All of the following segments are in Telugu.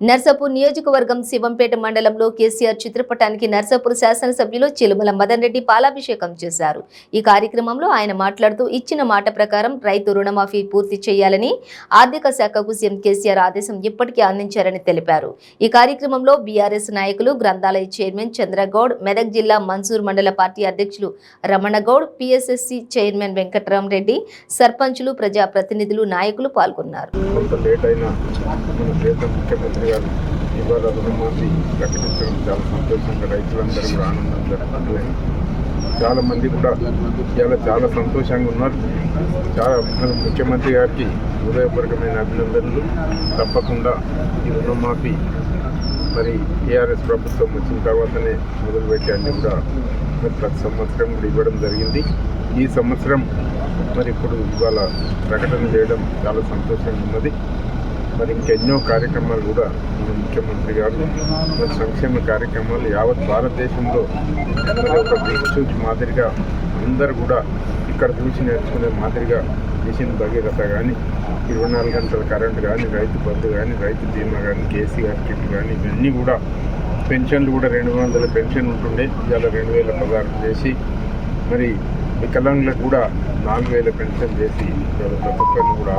నర్సాపూర్ నియోజకవర్గం శివంపేట మండలంలో కేసీఆర్ చిత్రపటానికి నర్సాపూర్ శాసనసభ్యులు చిలుమల మదన్ రెడ్డి పాలాభిషేకం చేశారు. ఈ కార్యక్రమంలో ఆయన మాట్లాడుతూ ఇచ్చిన మాట ప్రకారం రైతు రుణమాఫీ పూర్తి చేయాలని ఆర్థిక శాఖకు సీఎం కేసీఆర్ ఆదేశం ఇప్పటికే అందించారని తెలిపారు. ఈ కార్యక్రమంలో బీఆర్ఎస్ నాయకులు, గ్రంథాలయ చైర్మన్ చంద్రగౌడ్, మెదక్ జిల్లా మన్సూర్ మండల పార్టీ అధ్యక్షులు రమణగౌడ్, పిఎస్ఎస్సి చైర్మన్ వెంకట్రామరెడ్డి, సర్పంచులు, ప్రజాప్రతినిధులు, నాయకులు పాల్గొన్నారు. గారు ఇవాళ రుణమాఫీ ప్రకటించడం చాలా సంతోషంగా రైతులందరూ కూడా ఆనందం జరుగుతుంది. చాలామంది కూడా ఇలా చాలా సంతోషంగా ఉన్నారు. ముఖ్యమంత్రి గారికి హృదయపూర్వకమైన అభినందనలు. తప్పకుండా ఈ రుణమాఫీ మరి టీఆర్ఎస్ ప్రభుత్వం వచ్చిన తర్వాతనే మొదలుపెట్టి అన్ని కూడా ప్రతి సంవత్సరం కూడా ఇవ్వడం జరిగింది. ఈ సంవత్సరం మరి ఇప్పుడు ఇవాళ ప్రకటన చేయడం చాలా సంతోషంగా ఉన్నది. మరి ఇంకెన్నో కార్యక్రమాలు కూడా మన ముఖ్యమంత్రి గారు మరి సంక్షేమ కార్యక్రమాలు యావత్ భారతదేశంలో మరి ఒక దిక్సూచి మాదిరిగా అందరూ కూడా ఇక్కడ చూసి నేర్చుకునే మాదిరిగా మిషన్ భగీరథ కానీ, 24 గంటల కరెంట్ కానీ, రైతు బంధు కానీ, రైతు బీమా కానీ, కేసీఆర్ కిట్ కానీ, ఇవన్నీ కూడా పెన్షన్లు కూడా 200 పెన్షన్ ఉంటుండే ఇవాళ 2016 చేసి మరి వికలాంగులకు కూడా 4000 పెన్షన్ చేసి ఇవాళ ప్రతి ఒక్కరిని కూడా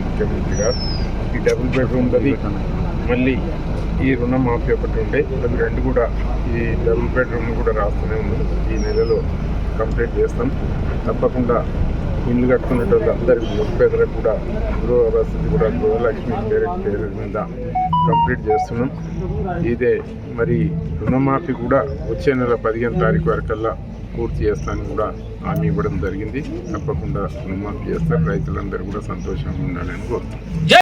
ముఖ్యమంత్రి గారు ఈ డబుల్ బెడ్రూమ్లది మళ్ళీ ఈ రుణమాఫీ ఒకటి ఉండే అవి రెండు కూడా ఈ డబుల్ బెడ్రూమ్ కూడా రాస్తూనే ఉన్నారు. ఈ నెలలో కంప్లీట్ చేస్తాం. తప్పకుండా ఇల్లు కట్టుకునేటోళ్ళు అందరికీ నిరుపేదలకు కూడా గృహ వసతి కూడా గృహలక్ష్మి పేరు మీద కంప్లీట్ చేస్తున్నాం. ఇదే మరి రుణమాఫీ కూడా వచ్చే నెల 15వ తారీఖు వరకల్లా పూర్తి చేస్తానని కూడా హామీ ఇవ్వడం జరిగింది. తప్పకుండా రుణమాఫీ చేస్తారు. రైతులందరూ కూడా సంతోషంగా ఉండాలని కోరుతున్నాం.